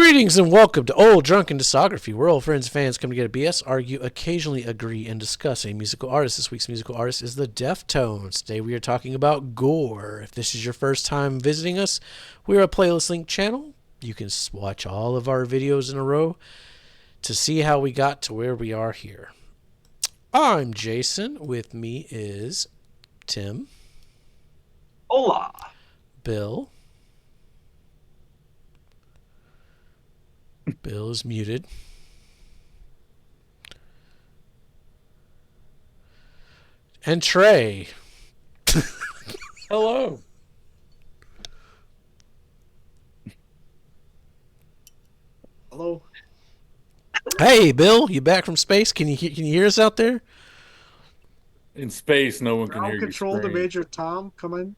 Greetings and welcome to Old Drunken Discography, where old friends and fans come together, BS, argue, occasionally agree, and discuss a musical artist. This week's musical artist is the Deftones. Today we are talking about Gore. If this is your first time visiting us, we are a playlist link channel. You can watch all of our videos in a row to see how we got to where we are here. I'm Jason. With me is Tim. Hola. Bill. Bill is muted. And Trey. Hello. Hello. Hey, Bill, you back from space? Can you hear us out there? In space, no one can Ground hear you control to scream. Major Tom. Come in.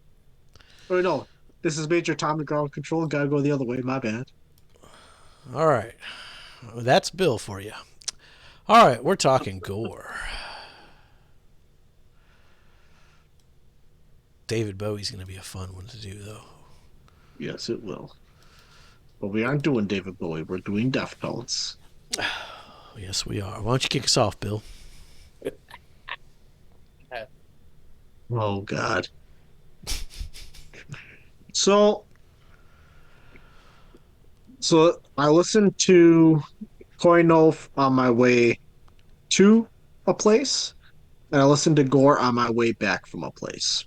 Oh no, this is Major Tom to ground control. Gotta go the other way. My bad. All right. Well, that's Bill for you. All right, we're talking Gore. David Bowie's going to be a fun one to do, though. Yes, it will. But we aren't doing David Bowie. We're doing Deftones. Yes, we are. Why don't you kick us off, Bill? Oh God. So I listened to Koinov on my way to a place, and I listened to Gore on my way back from a place.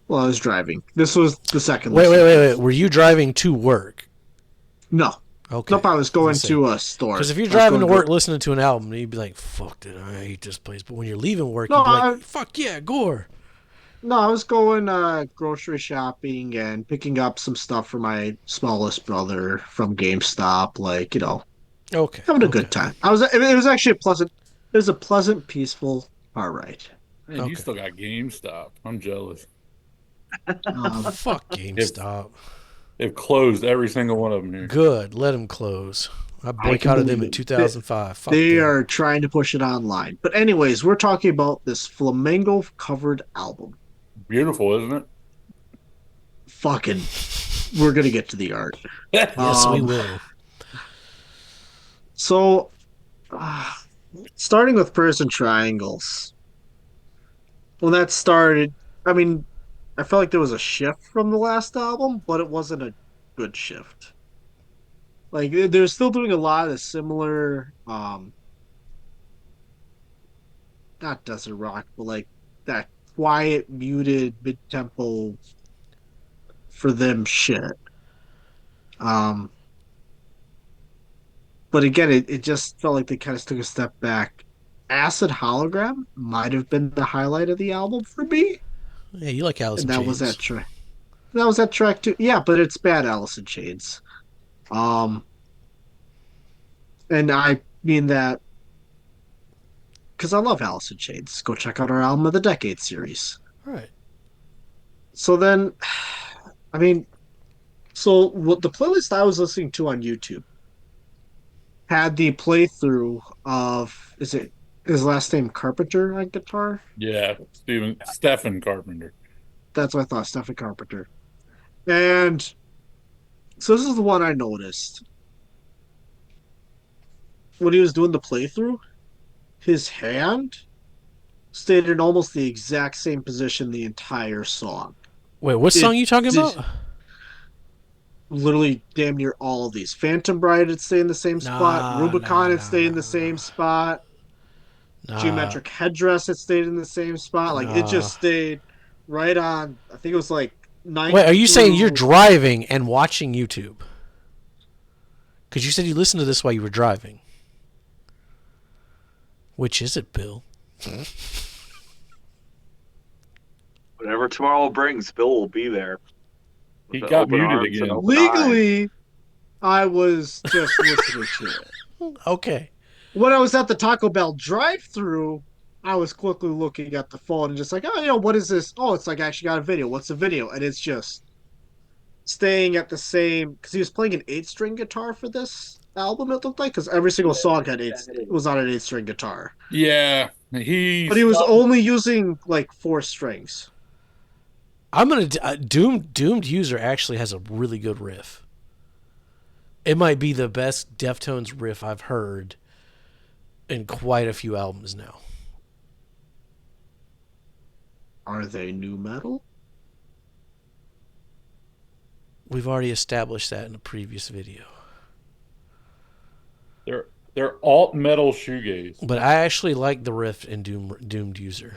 While I was driving. This was the second. Wait. Were you driving to work? No. Okay. Nope, I was going to a store. Because if you're driving to work listening to an album, you'd be like, fuck, dude, I hate this place. But when you're leaving work, you'd be like, fuck yeah, Gore. No, I was going grocery shopping and picking up some stuff for my smallest brother from GameStop, Okay. Having a good time. It was actually a pleasant, peaceful car ride. Man, you still got GameStop. I'm jealous. Fuck GameStop. They've closed every single one of them here. Good. Let them close. I boycotted them in 2005. They are trying to push it online. But anyways, we're talking about this flamingo-covered album. Beautiful, isn't it? Fucking, we're going to get to the art. Yes, we will. So, starting with Person Triangles. When that started, I mean, I felt like there was a shift from the last album, but it wasn't a good shift. Like, they're still doing a lot of similar, not desert rock, but like that quiet, muted, mid-tempo for them shit. But again, it just felt like they kind of took a step back. Acid Hologram might have been the highlight of the album for me. Yeah, you like Alice in Chains. Was that track. That was that track too. Yeah, but it's bad Alice in Chains. And I mean that because I love Alice in Chains. Go check out our Album of the Decade series. All right. So then, I mean, so what the playlist I was listening to on YouTube had the playthrough of, is it his last name Carpenter on guitar? Yeah, Stephen Carpenter. That's what I thought, Stephen Carpenter. And so this is the one I noticed. When he was doing the playthrough, his hand stayed in almost the exact same position the entire song. Wait, what song are you talking about? Literally damn near all of these. Phantom Bride had stayed in the same spot. Rubicon had stayed in the same spot. Geometric Headdress had stayed in the same spot. Like, it just stayed right on, I think it was like 9. Wait, are you saying you're driving and watching YouTube? Because you said you listened to this while you were driving. Which is it, Bill? Whatever tomorrow brings, Bill will be there. He got muted again. Legally, I was just listening to it. Okay. When I was at the Taco Bell drive-thru, I was quickly looking at the phone and just like, oh, what is this? Oh, it's like I actually got a video. What's the video? And it's just staying at the same, because he was playing an 8-string guitar for this album, it looked like, because every single song was on an 8-string guitar. Yeah, but he was only using like 4 strings. I'm gonna Doomed User actually has a really good riff. It might be the best Deftones riff I've heard in quite a few albums now. Are they new metal? We've already established that in a previous video. They're alt metal shoegaze. But I actually like the riff in Doomed User.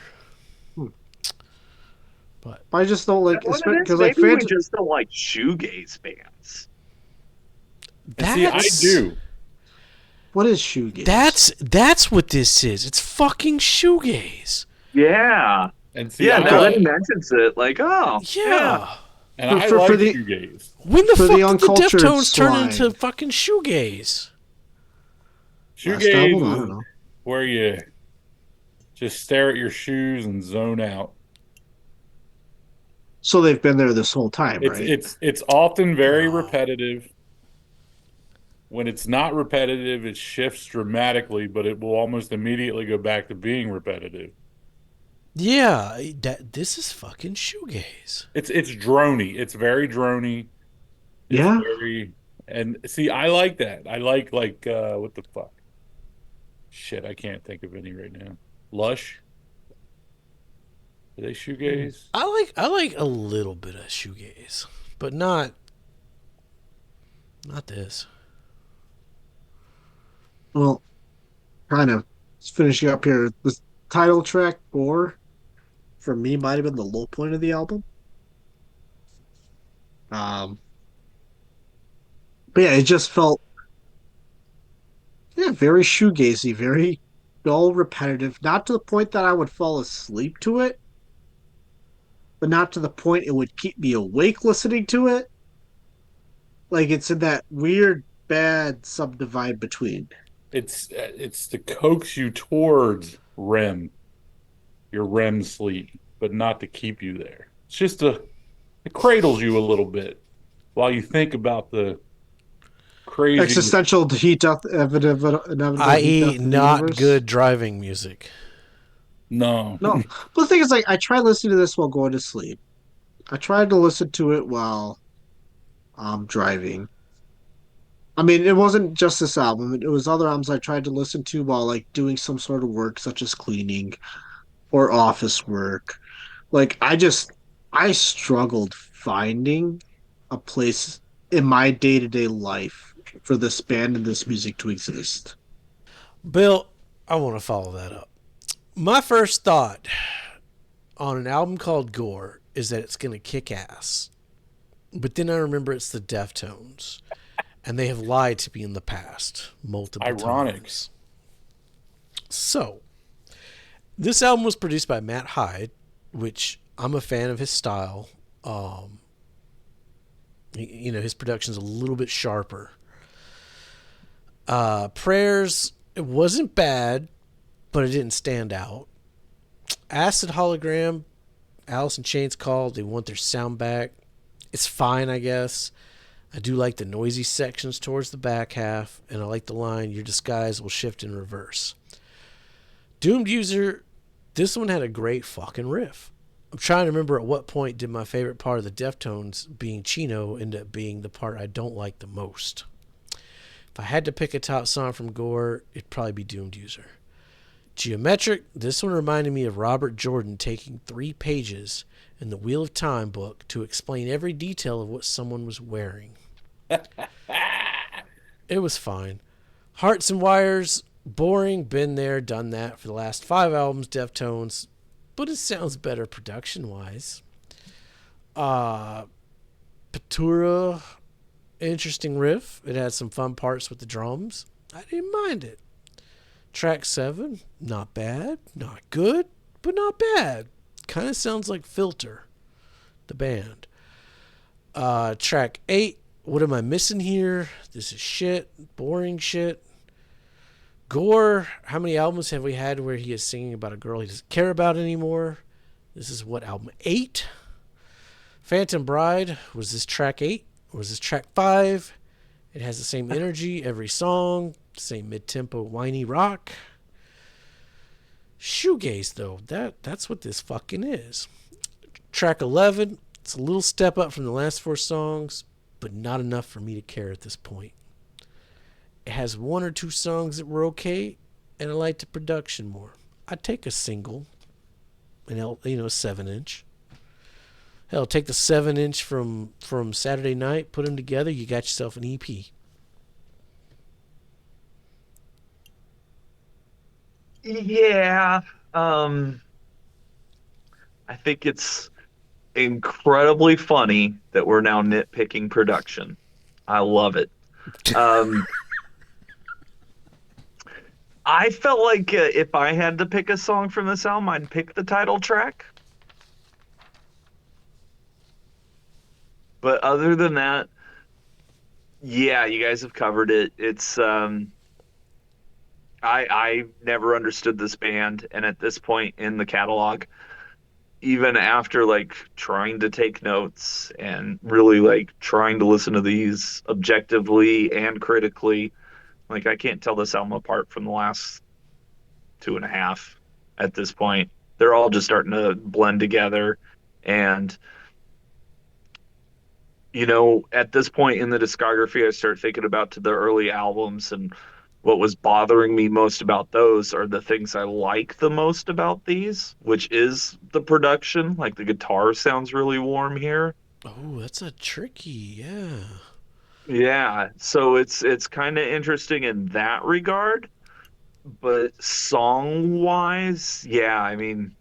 But I just don't like because like maybe we just don't like shoegaze bands. See, I do. What is shoegaze? That's what this is. It's fucking shoegaze. Yeah. And see, now that he mentions it, like, oh. Yeah. And I like shoegaze. When the fuck did the uncultured Deftones turn swine. into fucking shoegaze? Shoegaze is where you just stare at your shoes and zone out. So they've been there this whole time, right? It's often very repetitive. When it's not repetitive, it shifts dramatically, but it will almost immediately go back to being repetitive. Yeah, this is fucking shoegaze. It's droney. It's very droney. And see, I like that. I like what the fuck? Shit, I can't think of any right now. Lush. Are they shoegaze? I like a little bit of shoegaze, but not this. Well, kind of finishing up here. The title track, Gore, for me, might have been the low point of the album. But yeah, it just felt very shoegazy, very dull, repetitive. Not to the point that I would fall asleep to it, but not to the point it would keep me awake listening to it. Like it's in that weird, bad subdivide between. It's to coax you towards REM, your REM sleep, but not to keep you there. It's just it cradles you a little bit while you think about the crazy existential heat up, inevitable. I.e., not good driving music. No. But the thing is, like, I tried listening to this while going to sleep. I tried to listen to it while driving. I mean, it wasn't just this album. It was other albums I tried to listen to while, like, doing some sort of work, such as cleaning or office work. Like, I struggled finding a place in my day-to-day life for this band and this music to exist. Bill, I want to follow that up. My first thought on an album called Gore is that it's going to kick ass. But then I remember it's the Deftones. And they have lied to me in the past multiple times. So, this album was produced by Matt Hyde, which I'm a fan of his style. His production's a little bit sharper. Prayers, it wasn't bad, but it didn't stand out. Acid Hologram, Alice in Chains called. They want their sound back. It's fine, I guess. I do like the noisy sections towards the back half, and I like the line, your disguise will shift in reverse. Doomed User, this one had a great fucking riff. I'm trying to remember at what point did my favorite part of the Deftones, being Chino, end up being the part I don't like the most. If I had to pick a top song from Gore, it'd probably be Doomed User. Geometric, this one reminded me of Robert Jordan taking 3 pages in the Wheel of Time book to explain every detail of what someone was wearing. It was fine. Hearts and Wires, boring, been there, done that for the last 5 albums, Deftones, but it sounds better production-wise. Patura, interesting riff. It had some fun parts with the drums. I didn't mind it. Track 7, not bad, not good, but not bad. Kind of sounds like Filter, the band. Track 8, what am I missing here? This is shit, boring shit. Gore, how many albums have we had where he is singing about a girl he doesn't care about anymore? This is what, album 8? Phantom Bride, was this track 8? Or was this track 5? It has the same energy every song, same mid-tempo whiny rock. Shoegaze, though, that's what this fucking is. Track 11, it's a little step up from the last 4 songs, but not enough for me to care at this point. It has one or two songs that were okay, and I liked the production more. I'd take a single, an 7-inch. Hell, take the 7-inch from Saturday Night, put them together, you got yourself an EP. Yeah. Um, I think it's incredibly funny that we're now nitpicking production. I love it. Um, I felt like if I had to pick a song from this album, I'd pick the title track. But other than that, yeah, you guys have covered it. It's I never understood this band, and at this point in the catalog, even after like trying to take notes and really like trying to listen to these objectively and critically, like I can't tell this album apart from the last two and a half at this point. They're all just starting to blend together. And, at this point in the discography, I start thinking about to the early albums, and what was bothering me most about those are the things I like the most about these, which is the production. Like the guitar sounds really warm here. Oh, that's a tricky, yeah. Yeah, so it's kind of interesting in that regard, but song wise, yeah, I mean,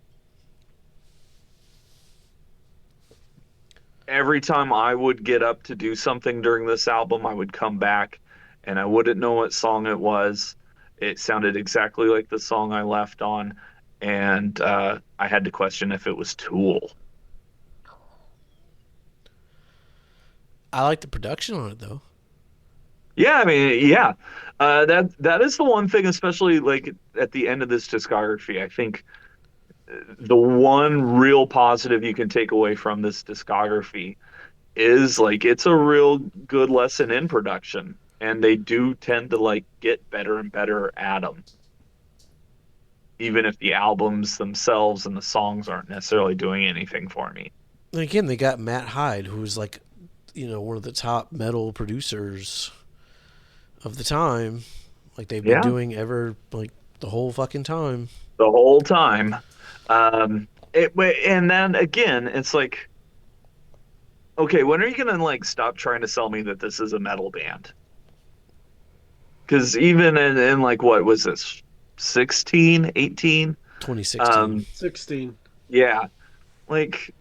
every time I would get up to do something during this album, I would come back and I wouldn't know what song it was. It sounded exactly like the song I left on, and I had to question if it was Tool. I like the production on it though. Yeah, I mean, yeah, that is the one thing, especially like at the end of this discography. I think the one real positive you can take away from this discography is like it's a real good lesson in production, and they do tend to like get better and better at them, even if the albums themselves and the songs aren't necessarily doing anything for me. And again, they got Matt Hyde, who's like, one of the top metal producers of the time. Like they've been Yeah, doing ever like the whole fucking time. the whole time. And then again, it's like, okay, when are you gonna like stop trying to sell me that this is a metal band? Because even in like what was this, 16, 18? 2016. 16. Yeah, like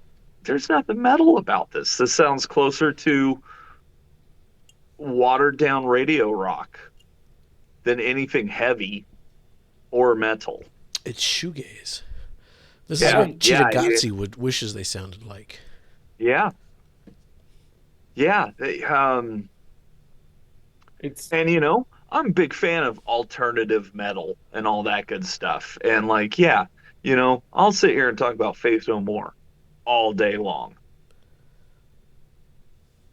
there's nothing metal about this. This sounds closer to watered down radio rock than anything heavy or metal. It's shoegaze. This is Yeah, what yeah, Chittagazzi would wishes they sounded like. yeah, yeah. It's And I'm a big fan of alternative metal and all that good stuff. And like, yeah, I'll sit here and talk about Faith No More all day long.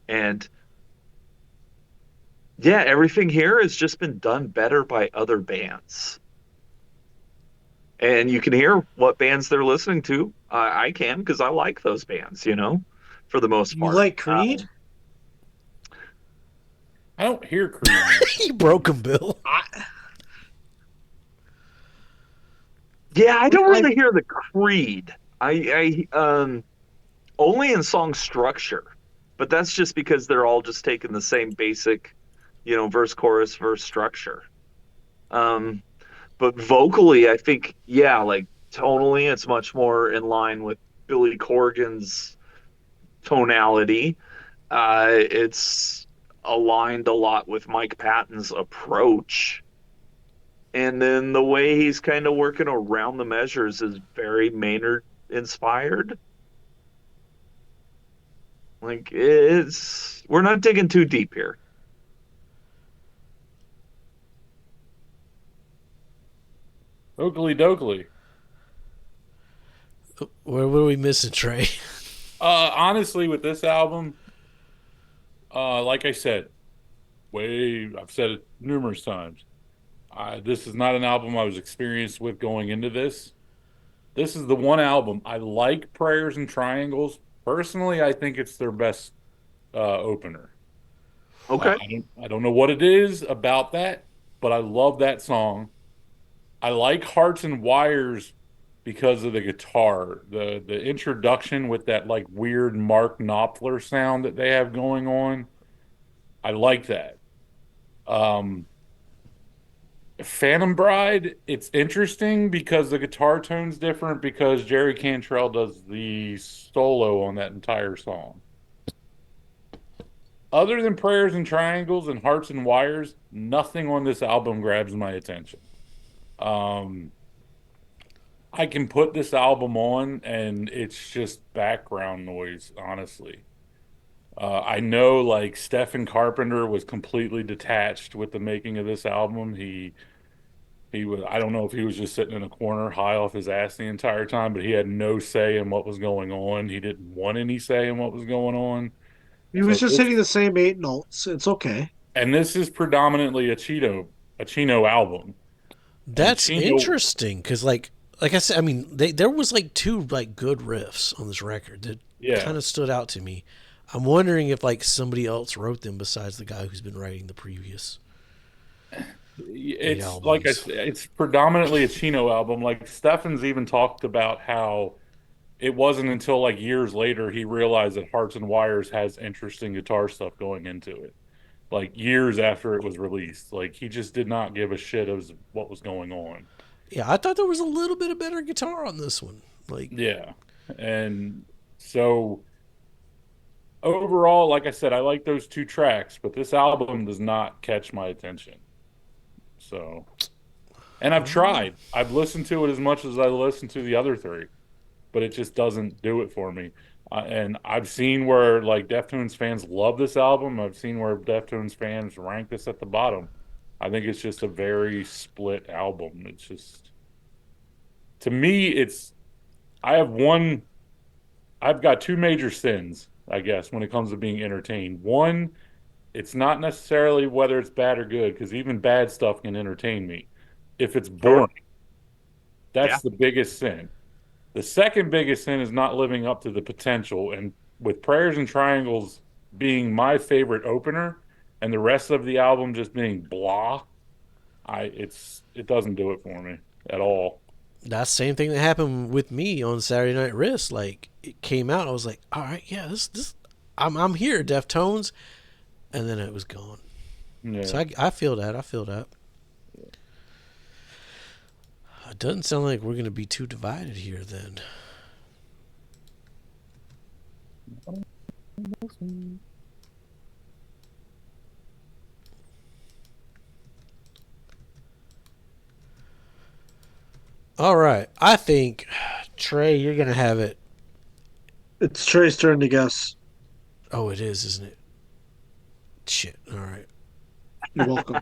And yeah, everything here has just been done better by other bands. And you can hear what bands they're listening to. I can because I like those bands, for the most You part. like Creed? I don't hear Creed. He broke him, Bill. Yeah, I don't really hear the Creed. I only in song structure, but that's just because they're all just taking the same basic, verse, chorus, verse structure. Um, but vocally, I think, yeah, like tonally, it's much more in line with Billy Corgan's tonality. It's aligned a lot with Mike Patton's approach. And then the way he's kind of working around the measures is very Maynard inspired. Like we're not digging too deep here. Oakley dokley. What are we missing, Trey? Honestly, with this album, like I said, I've said it numerous times. This is not an album I was experienced with going into this. This is the one album I like. Prayers and Triangles. Personally, I think it's their best opener. Okay. I don't know what it is about that, but I love that song. I like Hearts and Wires because of the guitar. The introduction with that like weird Mark Knopfler sound that they have going on. I like that. Um, Phantom Bride, it's interesting because the guitar tone's different because Jerry Cantrell does the solo on that entire song. Other than Prayers and Triangles and Hearts and Wires, nothing on this album grabs my attention. Um, I can put this album on and it's just background noise, honestly. I know like Stephen Carpenter was completely detached with the making of this album. He was, I don't know if he was just sitting in a corner high off his ass the entire time, but he had no say in what was going on. He didn't want any say in what was going on. He was So just this, hitting the same 8 notes. It's okay. and this is predominantly a Chino album. And That's Chino, interesting because, like I said, I mean, there was like two like good riffs on this record that yeah, kind of stood out to me. I'm wondering if like somebody else wrote them besides the guy who's been writing the previous 8 it's like albums. it's predominantly a Chino album. Like Stefan's even talked about how it wasn't until like years later he realized that Hearts and Wires has interesting guitar stuff going into it. Like years after it was released, like he just did not give a shit as what was going on. Yeah, I thought there was a little bit of better guitar on this one. Like, Yeah, and so overall, like I said, I like those two tracks, but this album does not catch my attention. So, and I've tried. I've listened to it as much as I listened to the other three, but it just doesn't do it for me. And I've seen where like Deftones fans love this album. I've seen where Deftones fans rank this at the bottom. I think it's just a very split album. It's just to me, it's I have one. I've got two major sins, I guess, when it comes to being entertained. One, it's not necessarily whether it's bad or good, because even bad stuff can entertain me. If it's Sure. boring, Yeah. that's the biggest sin. The second biggest sin is not living up to the potential. And with Prayers and Triangles being my favorite opener and the rest of the album just being blah, it doesn't do it for me at all. that's the same thing that happened with me on Saturday Night Wrist. Like, it came out, I was like, all right, yeah, this, I'm here, Deftones, and then it was gone. Yeah. So I feel that. I feel that. It doesn't sound like we're going to be too divided here then. All right. I think, Trey, you're going to have it. It's Trey's turn to guess. Oh, it is, isn't it? Shit. All right. You're welcome.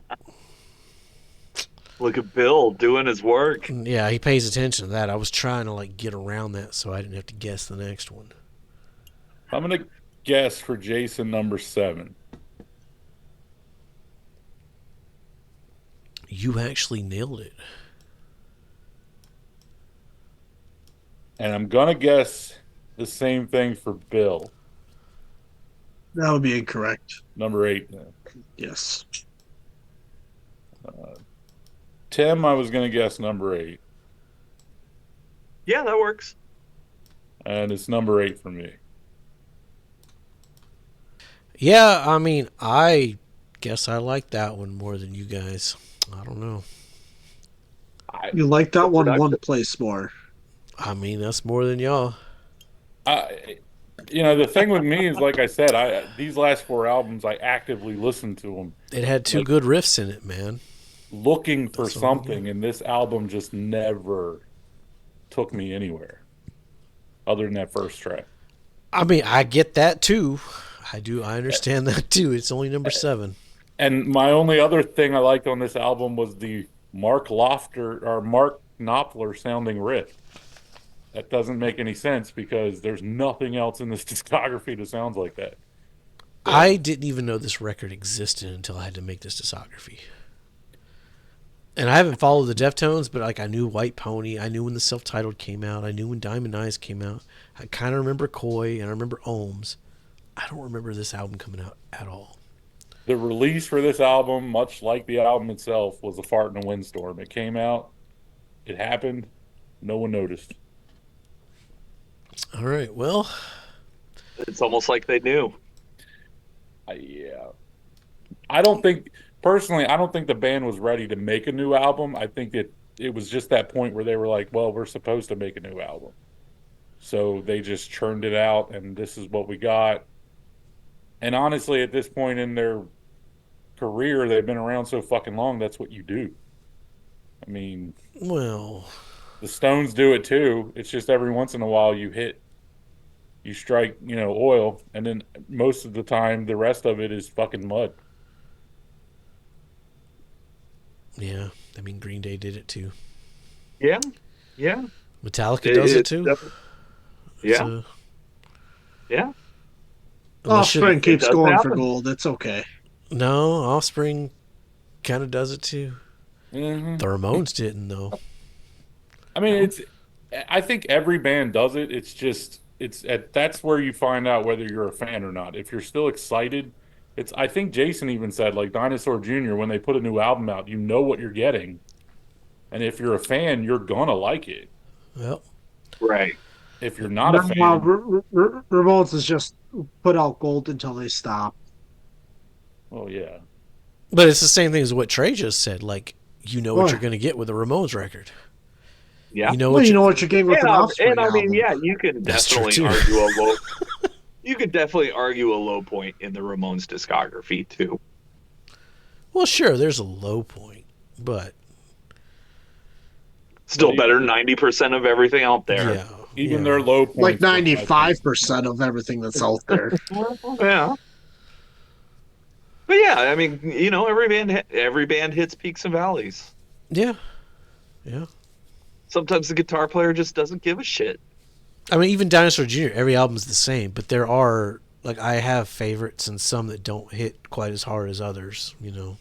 Look at Bill doing his work. Yeah, he pays attention to that. I was trying to like get around that so I didn't have to guess the next one. I'm going to guess for Jason number 7. You actually nailed it. And I'm going to guess the same thing for Bill, That would be incorrect. number 8. Yes. Tim, I was going to guess number 8. Yeah, that works. And it's number 8 for me. Yeah, I mean, I guess I like that one more than you guys. I don't know. You like that one Productive. place more. I mean, that's more than y'all. The thing with me is, like I said, these last 4 albums, I actively listened to them, It had two like, good riffs in it, man. looking for That's all I something, and this album just never took me anywhere, other than that first track. I mean, I get that too. I do. I understand that too. It's only number 7. And my only other thing I liked on this album was the Mark Knopfler sounding riff. That doesn't make any sense because there's nothing else in this discography that sounds like that. I didn't even know this record existed until I had to make this discography. And I haven't followed the Deftones, but like I knew White Pony. I knew when the self-titled came out. I knew when Diamond Eyes came out. I kind of remember Koi and I remember Ohms. I don't remember this album coming out at all. The release for this album, much like the album itself, was a fart in a windstorm. It came out, it happened, no one noticed. All right. Well, It's almost like they knew. Yeah. I don't think, personally, I don't think the band was ready to make a new album. I think it was just that point where they were like, well, we're supposed to make a new album. So they just churned it out, and this is what we got. And honestly, at this point in their career, they've been around so fucking long, that's what you do. I mean, well, the Stones do it too. It's just every once in a while you strike, oil, and then most of the time, the rest of it is fucking mud. yeah. I mean, Green Day did it too. Yeah, yeah. Metallica does it too. Yeah, yeah. Offspring keeps does going for happen. gold. It's okay. No, Offspring kind of does it too. Mm-hmm. The Ramones didn't though. I mean, I think every band does it. It's just, that's where you find out whether you're a fan or not. If you're still excited, I think Jason even said, like Dinosaur Jr., when they put a new album out, you know what you're getting. And if you're a fan, you're gonna like it. Well, Right. If you're not a fan, Ramones has just put out gold until they stop. oh yeah. but it's the same thing as what Trey just said. Like, you know what What? you're going to get with a Ramones record. Yeah. You know Well, what you know what you're getting with an Offspring And I mean, album. yeah, you can That's true, definitely too. argue a low. You could definitely argue a low point in the Ramones discography too. Well, sure, there's a low point, but Still But better 90% of everything out there. yeah, Even yeah. their low points, Like 95% of everything that's out there. Yeah. But yeah, I mean, every band hits peaks and valleys. Yeah, yeah. Sometimes the guitar player just doesn't give a shit. I mean, even Dinosaur Jr., every album's the same, but there are, like, I have favorites and some that don't hit quite as hard as others, you know.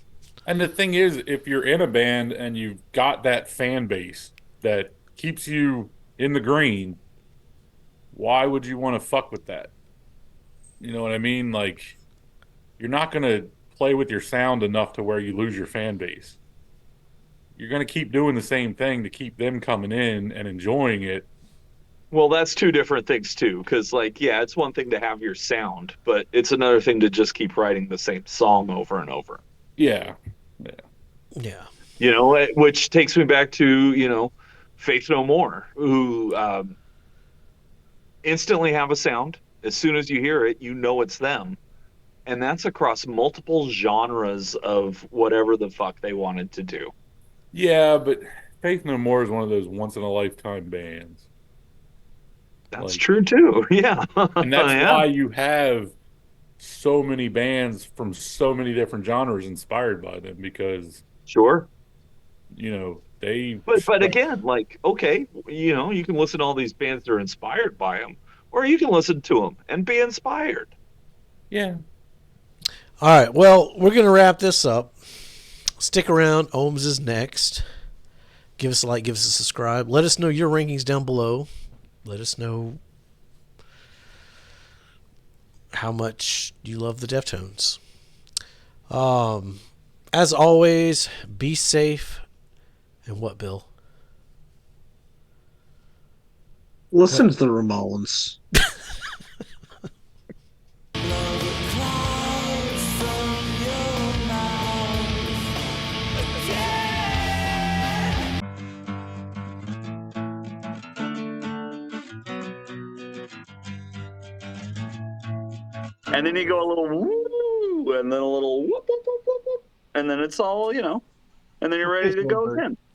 And the thing is, if you're in a band and you've got that fan base that keeps you in the green, why would you want to fuck with that? You know what I mean? Like, you're not going to play with your sound enough to where you lose your fan base. You're going to keep doing the same thing to keep them coming in and enjoying it. Well, that's two different things too, because yeah, it's one thing to have your sound, but it's another thing to just keep writing the same song over and over. Yeah. Yeah. Which takes me back to, Faith No More, who instantly have a sound. As soon as you hear it, you know it's them. And that's across multiple genres of whatever the fuck they wanted to do. Yeah, but Faith No More is one of those once-in-a-lifetime bands. That's true too. Yeah. And that's Yeah. why you have so many bands from so many different genres inspired by them, because Sure. they But again, okay, you can listen to all these bands that are inspired by them, or you can listen to them and be inspired. yeah. All right, well, we're going to wrap this up. Stick around. Ohms is next. Give us a like, give us a subscribe. Let us know your rankings down below. Let us know how much you love the Deftones. As always, be safe. And what, Bill? Listen to the Ramones. And then you go a little woo, and then a little whoop, whoop, whoop, whoop, whoop, and then it's all, and then you're ready to go again.